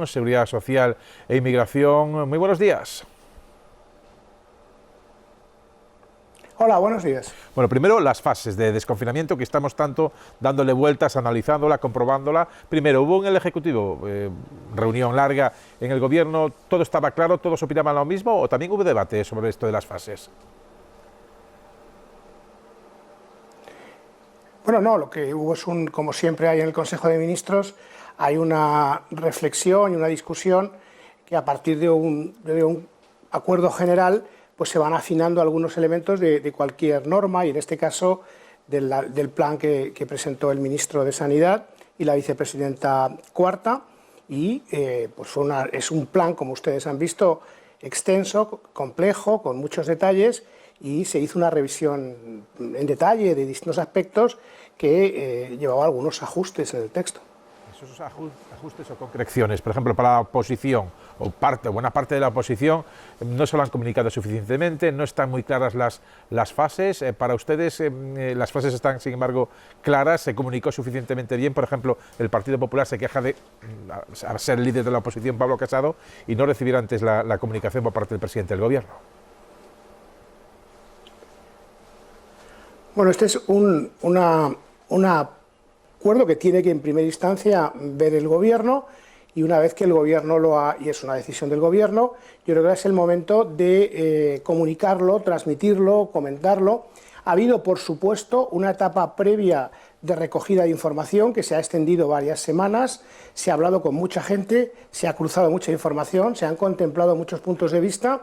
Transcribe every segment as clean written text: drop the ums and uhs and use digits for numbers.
Seguridad Social e Inmigración. Muy buenos días. Hola, buenos días. Bueno, primero las fases de desconfinamiento que estamos tanto dándole vueltas, analizándola, comprobándola. Primero, hubo en el Ejecutivo reunión larga en el Gobierno, ¿todo estaba claro, todos opinaban lo mismo o también hubo debate sobre esto de las fases? Bueno, no, lo que hubo es como siempre hay en el Consejo de Ministros, hay una reflexión y una discusión que a partir de un acuerdo general pues se van afinando algunos elementos de cualquier norma y en este caso del plan que presentó el ministro de Sanidad y la vicepresidenta cuarta y pues es un plan, como ustedes han visto, extenso, complejo, con muchos detalles y se hizo una revisión en detalle de distintos aspectos que llevaba algunos ajustes en el texto. ¿Esos ajustes o concreciones, por ejemplo, para la oposición o buena parte de la oposición, no se lo han comunicado suficientemente, no están muy claras las fases? Para ustedes las fases están, sin embargo, claras, se comunicó suficientemente bien. Por ejemplo, el Partido Popular se queja de ser el líder de la oposición, Pablo Casado, y no recibir antes la comunicación por parte del presidente del Gobierno. Bueno, este es un acuerdo que tiene que en primera instancia ver el Gobierno y una vez que el Gobierno y es una decisión del Gobierno, yo creo que es el momento de comunicarlo, transmitirlo, comentarlo. Ha habido, por supuesto, una etapa previa de recogida de información que se ha extendido varias semanas, se ha hablado con mucha gente, se ha cruzado mucha información, se han contemplado muchos puntos de vista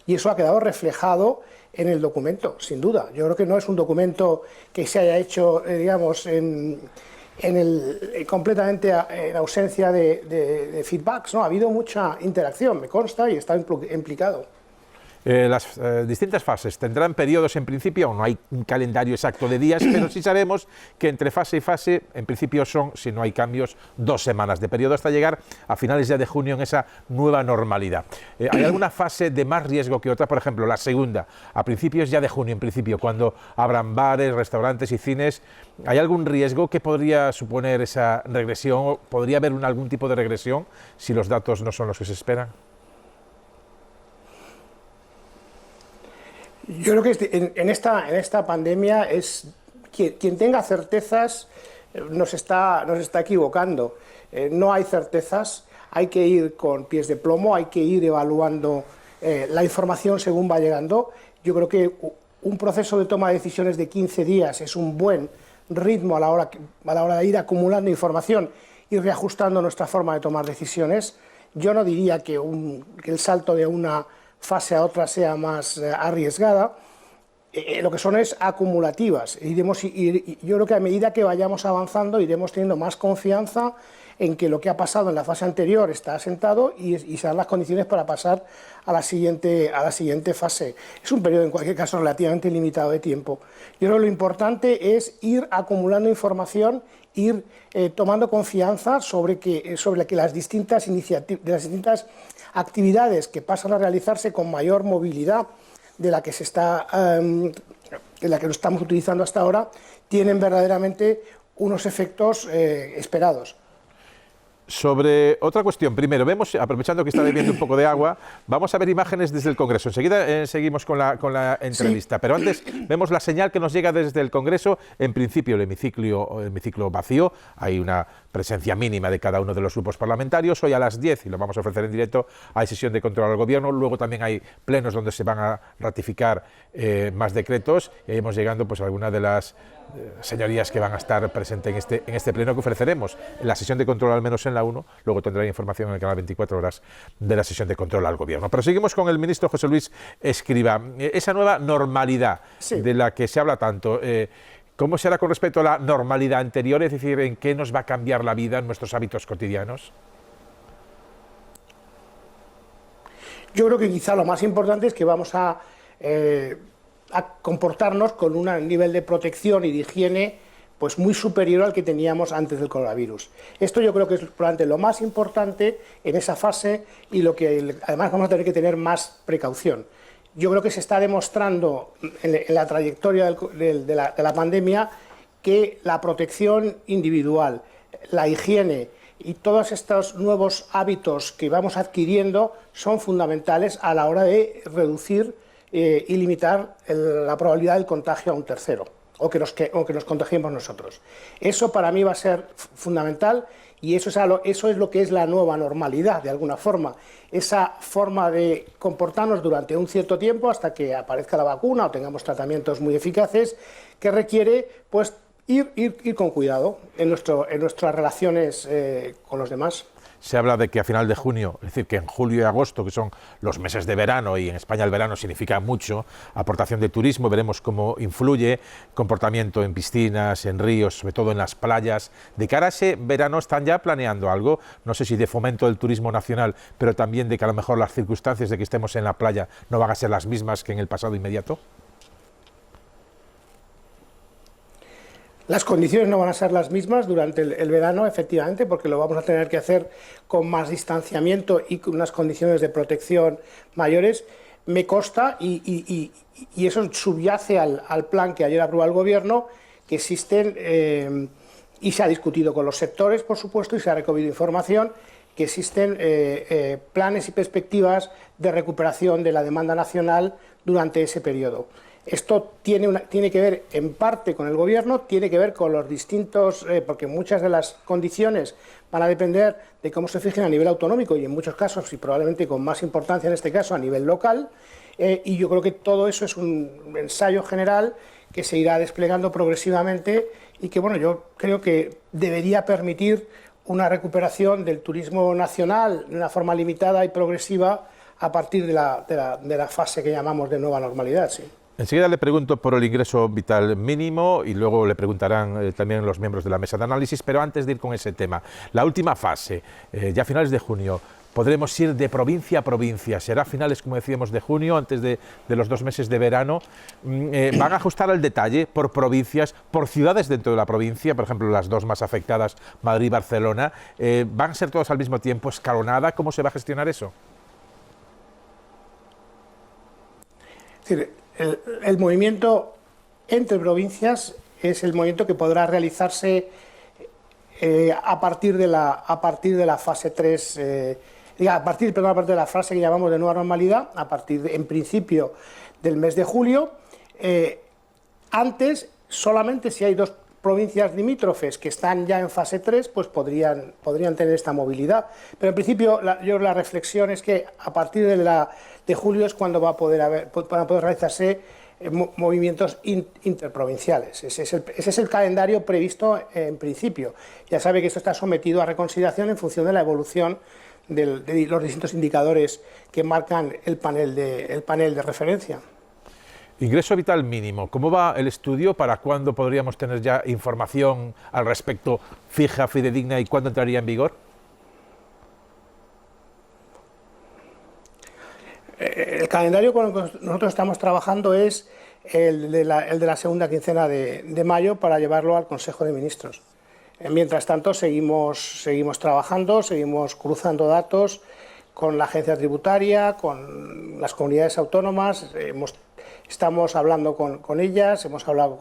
y eso ha quedado reflejado en el documento, sin duda. Yo creo que no es un documento que se haya hecho, digamos, completamente en ausencia de feedbacks, ¿no? Ha habido mucha interacción, me consta, y está implicado. Las distintas fases tendrán periodos en principio, no hay un calendario exacto de días, pero sí sabemos que entre fase y fase, en principio son, si no hay cambios, 2 semanas de periodo hasta llegar a finales ya de junio en esa nueva normalidad. ¿Hay alguna fase de más riesgo que otra? Por ejemplo, la segunda, a principios ya de junio, en principio, cuando abran bares, restaurantes y cines, ¿hay algún riesgo que podría suponer esa regresión? ¿Podría haber algún tipo de regresión si los datos no son los que se esperan? Yo creo que en esta pandemia es quien tenga certezas nos está equivocando. No hay certezas, hay que ir con pies de plomo, hay que ir evaluando la información según va llegando. Yo creo que un proceso de toma de decisiones de 15 días es un buen ritmo a la hora de ir acumulando información y reajustando nuestra forma de tomar decisiones. Yo no diría que el salto de una fase a otra sea más arriesgada, lo que son es acumulativas. Y yo creo que a medida que vayamos avanzando iremos teniendo más confianza en que lo que ha pasado en la fase anterior está asentado y serán las condiciones para pasar a la siguiente fase. Es un periodo en cualquier caso relativamente limitado de tiempo. Yo creo que lo importante es ir acumulando información, ir tomando confianza sobre que las distintas actividades que pasan a realizarse con mayor movilidad de la que lo estamos utilizando hasta ahora, tienen verdaderamente unos efectos esperados. Sobre otra cuestión, primero, aprovechando que está bebiendo un poco de agua, vamos a ver imágenes desde el Congreso. Enseguida seguimos con la entrevista, sí. Pero antes vemos la señal que nos llega desde el Congreso. En principio el hemiciclo vacío, hay una presencia mínima de cada uno de los grupos parlamentarios. Hoy a las 10, y lo vamos a ofrecer en directo, hay sesión de control al Gobierno, luego también hay plenos donde se van a ratificar más decretos, y ahí hemos llegando pues, a algunas de las señorías que van a estar presentes en este pleno que ofreceremos. En la sesión de control, al menos en la 1, luego tendrá información en el canal 24 horas de la sesión de control al Gobierno. Pero seguimos con el ministro José Luis Escrivá. Esa nueva normalidad sí. De la que se habla tanto, ¿cómo será con respecto a la normalidad anterior? Es decir, ¿en qué nos va a cambiar la vida en nuestros hábitos cotidianos? Yo creo que quizá lo más importante es que vamos a comportarnos con un nivel de protección y de higiene pues muy superior al que teníamos antes del coronavirus. Esto yo creo que es probablemente lo más importante en esa fase y lo que además vamos a tener que tener más precaución. Yo creo que se está demostrando en la trayectoria de la pandemia que la protección individual, la higiene y todos estos nuevos hábitos que vamos adquiriendo son fundamentales a la hora de reducir y limitar la probabilidad del contagio a un tercero o que nos contagiemos nosotros. Eso para mí va a ser fundamental y eso es lo que es la nueva normalidad, de alguna forma. Esa forma de comportarnos durante un cierto tiempo hasta que aparezca la vacuna o tengamos tratamientos muy eficaces que requiere pues ir con cuidado en nuestras relaciones con los demás. Se habla de que a final de junio, es decir, que en julio y agosto, que son los meses de verano, y en España el verano significa mucho, aportación de turismo, veremos cómo influye, comportamiento en piscinas, en ríos, sobre todo en las playas. De cara a ese verano, ¿están ya planeando algo? No sé si de fomento del turismo nacional, pero también de que a lo mejor las circunstancias de que estemos en la playa no van a ser las mismas que en el pasado inmediato. Las condiciones no van a ser las mismas durante el verano, efectivamente, porque lo vamos a tener que hacer con más distanciamiento y con unas condiciones de protección mayores. Me consta, y eso subyace al plan que ayer aprobó el Gobierno, que existen, y se ha discutido con los sectores, por supuesto, y se ha recogido información, que existen planes y perspectivas de recuperación de la demanda nacional durante ese periodo. Esto tiene que ver en parte con el Gobierno, tiene que ver con los distintos, porque muchas de las condiciones van a depender de cómo se fijen a nivel autonómico y en muchos casos, y probablemente con más importancia en este caso, a nivel local, y yo creo que todo eso es un ensayo general que se irá desplegando progresivamente y que, bueno, yo creo que debería permitir una recuperación del turismo nacional de una forma limitada y progresiva a partir de la fase que llamamos de nueva normalidad, sí. Enseguida le pregunto por el ingreso vital mínimo y luego le preguntarán también los miembros de la mesa de análisis, pero antes de ir con ese tema, la última fase, ya a finales de junio, podremos ir de provincia a provincia, será a finales, como decíamos, de junio, antes de los 2 meses de verano. ¿Van a ajustar al detalle por provincias, por ciudades dentro de la provincia, por ejemplo, las 2 más afectadas, Madrid y Barcelona? ¿Van a ser todos al mismo tiempo, escalonada? ¿Cómo se va a gestionar eso? Es decir, el movimiento entre provincias es el movimiento que podrá realizarse a partir de la fase 3, a partir de la fase que llamamos de nueva normalidad, en principio del mes de julio. Antes, solamente si hay 2 provincias limítrofes que están ya en fase 3, pues podrían tener esta movilidad. Pero en principio la reflexión es que a partir de julio es cuando van a poder realizarse movimientos interprovinciales. Ese es el calendario previsto en principio. Ya sabe que esto está sometido a reconsideración en función de la evolución de los distintos indicadores que marcan el panel de referencia. Ingreso vital mínimo, ¿cómo va el estudio? ¿Para cuándo podríamos tener ya información al respecto fija, fidedigna y cuándo entraría en vigor? El calendario con el que nosotros estamos trabajando es el de la segunda quincena de mayo para llevarlo al Consejo de Ministros. Mientras tanto, seguimos trabajando, seguimos cruzando datos con la agencia tributaria, con las comunidades autónomas. Estamos hablando con ellas, hemos hablado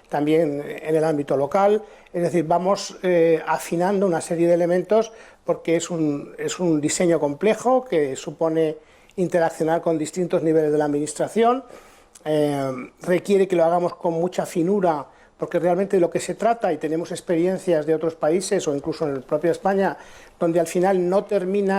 también en el ámbito local, es decir, vamos afinando una serie de elementos porque es un diseño complejo que supone interaccionar con distintos niveles de la administración, requiere que lo hagamos con mucha finura porque realmente de lo que se trata, y tenemos experiencias de otros países o incluso en el propio España, donde al final no termina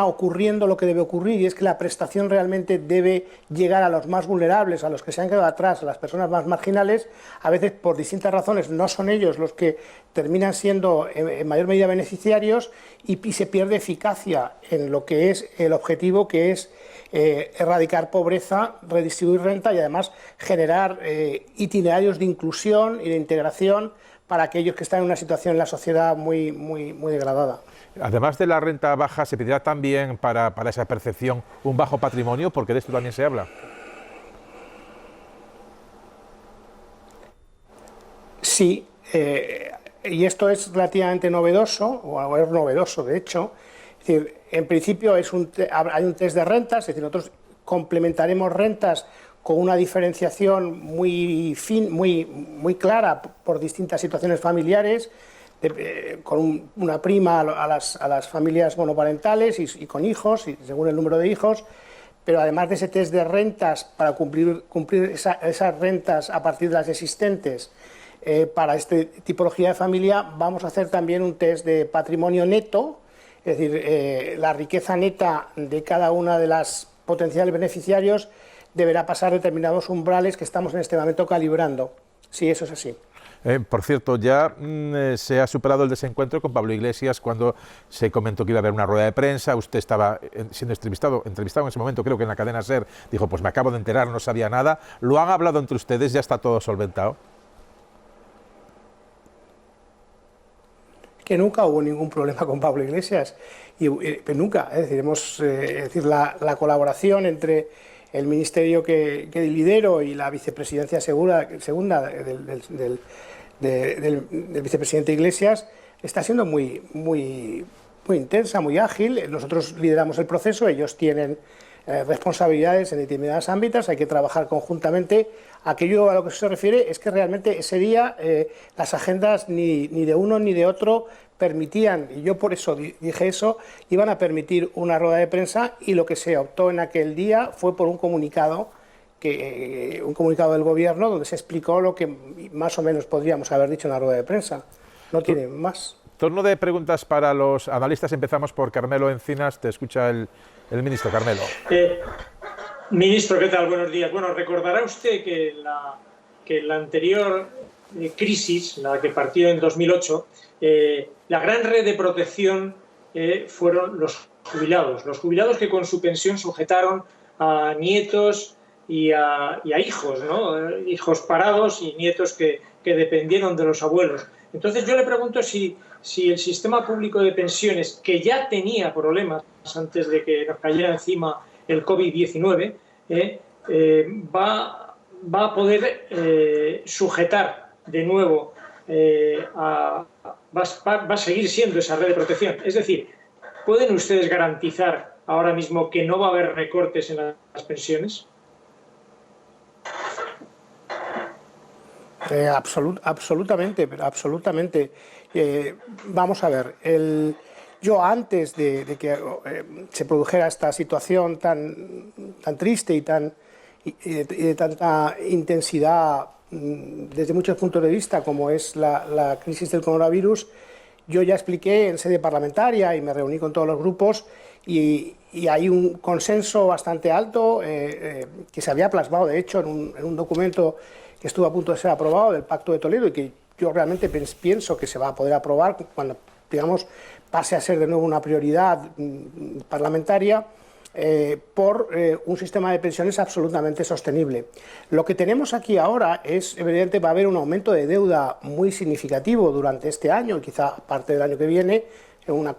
ocurriendo lo que debe ocurrir, y es que la prestación realmente debe llegar a los más vulnerables, a los que se han quedado atrás, a las personas más marginales. A veces, por distintas razones, no son ellos los que terminan siendo en mayor medida beneficiarios y se pierde eficacia en lo que es el objetivo, que es erradicar pobreza, redistribuir renta y además generar itinerarios de inclusión y de integración para aquellos que están en una situación en la sociedad muy degradada. Además de la renta baja, ¿se pedirá también para esa percepción un bajo patrimonio? Porque de esto también se habla. Sí, y esto es relativamente novedoso, o es novedoso de hecho. Es decir, en principio hay un test de rentas, es decir, nosotros complementaremos rentas con una diferenciación muy clara por distintas situaciones familiares, con una prima a las familias monoparentales y con hijos, y según el número de hijos, pero además de ese test de rentas para cumplir esas rentas a partir de las existentes para esta tipología de familia, vamos a hacer también un test de patrimonio neto, es decir, la riqueza neta de cada una de las potenciales beneficiarios deberá pasar determinados umbrales que estamos en este momento calibrando. Sí, eso es así. Por cierto, ya se ha superado el desencuentro con Pablo Iglesias cuando se comentó que iba a haber una rueda de prensa. Usted estaba siendo entrevistado en ese momento, creo que en la cadena SER. Dijo, pues me acabo de enterar, no sabía nada. ¿Lo han hablado entre ustedes? ¿Ya está todo solventado? Que nunca hubo ningún problema con Pablo Iglesias. Nunca. Es decir, la colaboración entre el ministerio que lidero y la vicepresidencia segunda del vicepresidente Iglesias está siendo muy intensa, muy ágil. Nosotros lideramos el proceso, ellos tienen responsabilidades en determinados ámbitos, hay que trabajar conjuntamente. Aquello a lo que se refiere es que realmente ese día las agendas ni de uno ni de otro permitían, y yo por eso dije eso, iban a permitir una rueda de prensa, y lo que se optó en aquel día fue por un comunicado del gobierno donde se explicó lo que más o menos podríamos haber dicho en la rueda de prensa. No tiene más. Turno de preguntas para los analistas. Empezamos por Carmelo Encinas. Te escucha el ministro. Carmelo. Ministro, ¿qué tal? Buenos días. Bueno, recordará usted que la anterior crisis, la que partió en 2008, la gran red de protección fueron los jubilados que con su pensión sujetaron a nietos y a hijos, ¿no? Hijos parados y nietos que dependieron de los abuelos. Entonces yo le pregunto si el sistema público de pensiones, que ya tenía problemas antes de que nos cayera encima el COVID-19, va a poder sujetar de nuevo, va a seguir siendo esa red de protección. Es decir, ¿pueden ustedes garantizar ahora mismo que no va a haber recortes en las pensiones? Absolutamente. Vamos a ver, yo antes de que se produjera esta situación tan triste y de tanta intensidad desde muchos puntos de vista como es la crisis del coronavirus, yo ya expliqué en sede parlamentaria y me reuní con todos los grupos y hay un consenso bastante alto que se había plasmado de hecho en un documento que estuvo a punto de ser aprobado, del Pacto de Toledo, y que yo realmente pienso que se va a poder aprobar cuando, digamos, pase a ser de nuevo una prioridad parlamentaria, por un sistema de pensiones absolutamente sostenible. Lo que tenemos aquí ahora es, evidentemente, va a haber un aumento de deuda muy significativo durante este año, y quizá parte del año que viene, una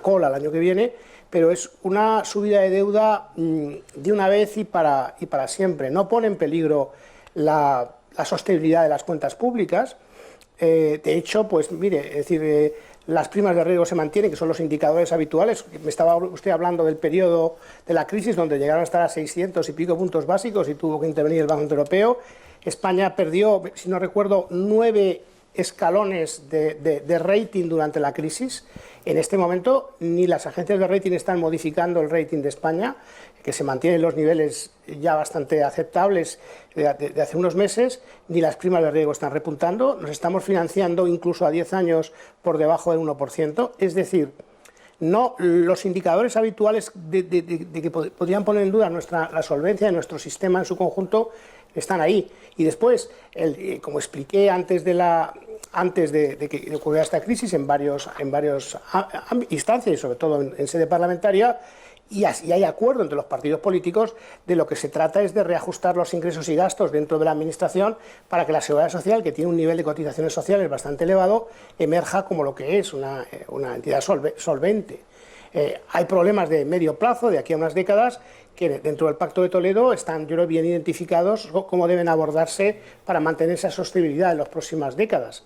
cola el año que viene, pero es una subida de deuda de una vez y para siempre. No pone en peligro la sostenibilidad de las cuentas públicas. De hecho, pues mire, es decir, las primas de riesgo se mantienen, que son los indicadores habituales. Me estaba usted hablando del periodo de la crisis, donde llegaron a estar a 600 y pico puntos básicos y tuvo que intervenir el Banco Central Europeo. España perdió, si no recuerdo, 9 escalones de rating durante la crisis. En este momento ni las agencias de rating están modificando el rating de España, que se mantienen los niveles ya bastante aceptables de hace unos meses, ni las primas de riesgo están repuntando. Nos estamos financiando incluso a 10 años por debajo del 1%. Es decir, no, los indicadores habituales de que podrían poner en duda la solvencia de nuestro sistema en su conjunto están ahí. Y después, como expliqué antes de que ocurriera esta crisis en varios instancias y sobre todo en sede parlamentaria, y hay acuerdo entre los partidos políticos, de lo que se trata es de reajustar los ingresos y gastos dentro de la administración para que la Seguridad Social, que tiene un nivel de cotizaciones sociales bastante elevado, emerja como lo que es una entidad solvente. Hay problemas de medio plazo, de aquí a unas décadas, que dentro del Pacto de Toledo están, yo creo, bien identificados cómo deben abordarse para mantener esa sostenibilidad en las próximas décadas.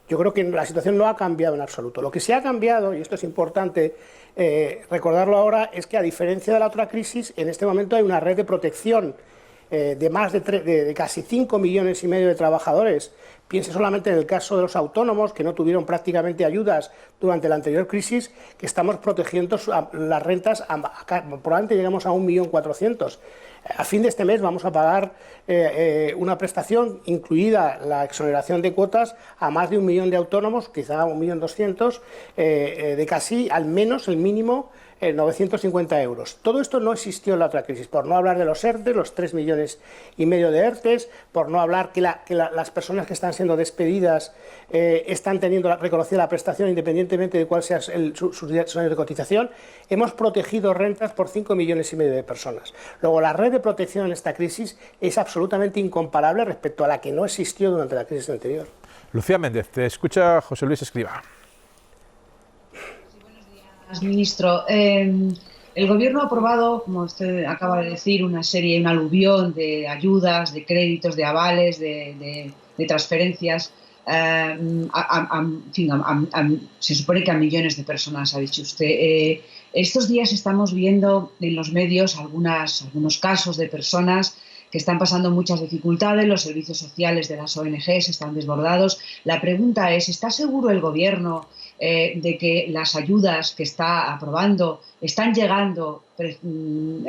Yo creo que la situación no ha cambiado en absoluto. Lo que sí ha cambiado, y esto es importante recordarlo ahora, es que a diferencia de la otra crisis, en este momento hay una red de protección de más de casi 5,5 millones de trabajadores. Piense solamente en el caso de los autónomos, que no tuvieron prácticamente ayudas durante la anterior crisis, que estamos protegiendo las rentas, probablemente llegamos a 1.400.000. A fin de este mes vamos a pagar una prestación, incluida la exoneración de cuotas, a más de 1 millón de autónomos, quizá 1.200.000, de casi, al menos el mínimo, 950 euros. Todo esto no existió en la otra crisis, por no hablar de los ERTE, los 3,5 millones de ERTEs, por no hablar que las personas que están siendo despedidas están teniendo reconocida la prestación independientemente de cuál sea su año de cotización. Hemos protegido rentas por 5,5 millones de personas. Luego, la red de protección en esta crisis es absolutamente incomparable respecto a la que no existió durante la crisis anterior. Lucía Méndez, te escucha José Luis Escrivá. Ministro, el Gobierno ha aprobado, como usted acaba de decir, un aluvión de ayudas, de créditos, de avales, de transferencias, se supone que a millones de personas, ha dicho usted. Estos días estamos viendo en los medios algunos casos de personas que están pasando muchas dificultades, los servicios sociales de las ONGs están desbordados. La pregunta es, ¿está seguro el Gobierno de que las ayudas que está aprobando están llegando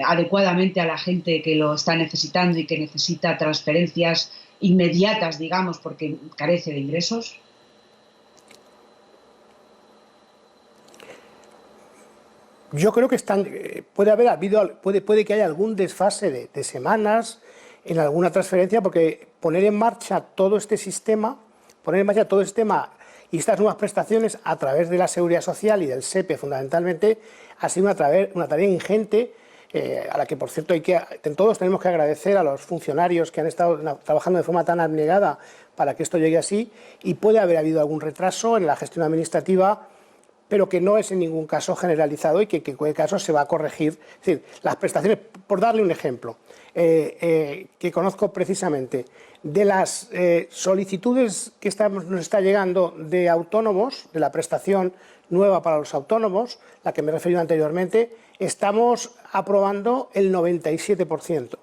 adecuadamente a la gente que lo está necesitando y que necesita transferencias inmediatas, digamos, porque carece de ingresos? Yo creo que puede que haya algún desfase de semanas en alguna transferencia, porque poner en marcha todo este sistema y estas nuevas prestaciones a través de la Seguridad Social y del SEPE fundamentalmente ha sido una tarea ingente, a la que, por cierto, todos tenemos que agradecer a los funcionarios que han estado trabajando de forma tan abnegada para que esto llegue así, y puede haber habido algún retraso en la gestión administrativa, pero que no es en ningún caso generalizado y que en cualquier caso se va a corregir. Es decir, las prestaciones, por darle un ejemplo, que conozco precisamente, de las solicitudes que nos está llegando de autónomos, de la prestación nueva para los autónomos, la que me he referido anteriormente, estamos aprobando el 97%.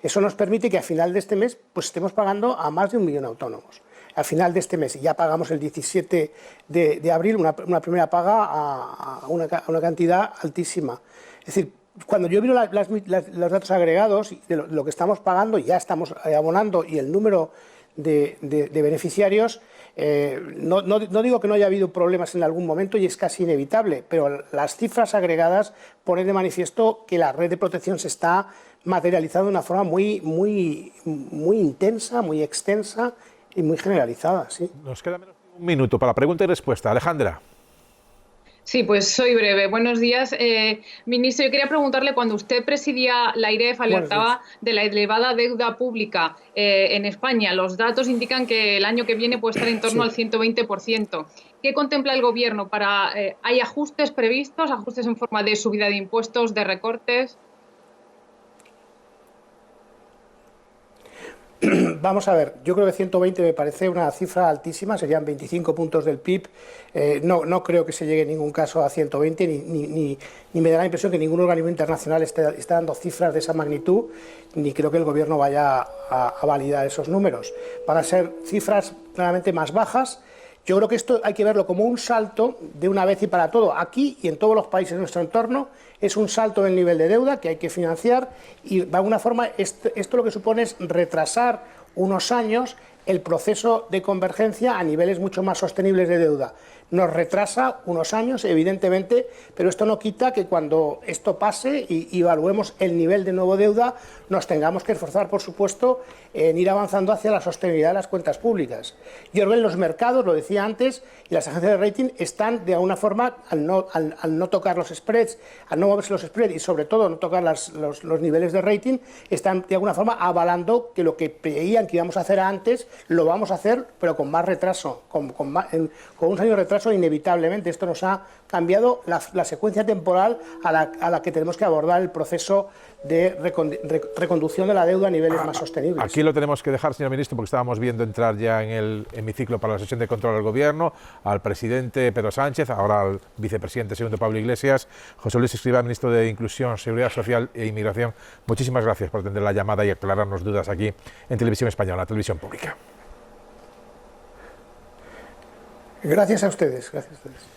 Eso nos permite que a final de este mes pues estemos pagando a más de 1 millón de autónomos. Al final de este mes, y ya pagamos el 17 de abril una primera paga a una cantidad altísima. Es decir, cuando yo miro los datos agregados de lo que estamos pagando y ya estamos abonando, y el número de beneficiarios, no digo que no haya habido problemas en algún momento, y es casi inevitable, pero las cifras agregadas ponen de manifiesto que la red de protección se está materializando de una forma muy intensa, muy extensa y muy generalizada. ¿Sí? Nos queda menos de un minuto para pregunta y respuesta. Alejandra. Sí, pues soy breve. Buenos días. Ministro, yo quería preguntarle, cuando usted presidía la AIREF, alertaba de la elevada deuda pública en España. Los datos indican que el año que viene puede estar en torno al 120%. ¿Qué contempla el Gobierno? ¿Hay ajustes previstos, ajustes en forma de subida de impuestos, de recortes? Vamos a ver, yo creo que 120 me parece una cifra altísima, serían 25 puntos del PIB. No creo que se llegue en ningún caso a 120, ni me da la impresión que ningún organismo internacional esté dando cifras de esa magnitud, ni creo que el Gobierno vaya a validar esos números. Van a ser cifras claramente más bajas. Yo creo que esto hay que verlo como un salto de una vez y para todo. Aquí y en todos los países de nuestro entorno es un salto en el nivel de deuda que hay que financiar, y de alguna forma esto lo que supone es retrasar unos años el proceso de convergencia a niveles mucho más sostenibles de deuda. Nos retrasa unos años, evidentemente, pero esto no quita que cuando esto pase y evaluemos el nivel de nuevo deuda, nos tengamos que esforzar, por supuesto, en ir avanzando hacia la sostenibilidad de las cuentas públicas. Yo creo que los mercados, lo decía antes, y las agencias de rating están, de alguna forma, al no tocar los spreads, al no moverse los spreads y, sobre todo, no tocar los niveles de rating, están, de alguna forma, avalando que lo que creían que íbamos a hacer antes, lo vamos a hacer, pero con más retraso, con unos años de retraso retraso inevitablemente. Esto nos ha cambiado la secuencia temporal a la que tenemos que abordar el proceso de reconducción de la deuda a niveles más sostenibles. Aquí lo tenemos que dejar, señor ministro, porque estábamos viendo entrar ya en el hemiciclo para la sesión de control al Gobierno al presidente Pedro Sánchez, ahora al vicepresidente segundo Pablo Iglesias. José Luis Escrivá, ministro de Inclusión, Seguridad Social e Inmigración, muchísimas gracias por atender la llamada y aclararnos dudas aquí en Televisión Española, la televisión pública. Gracias a ustedes. Gracias a ustedes.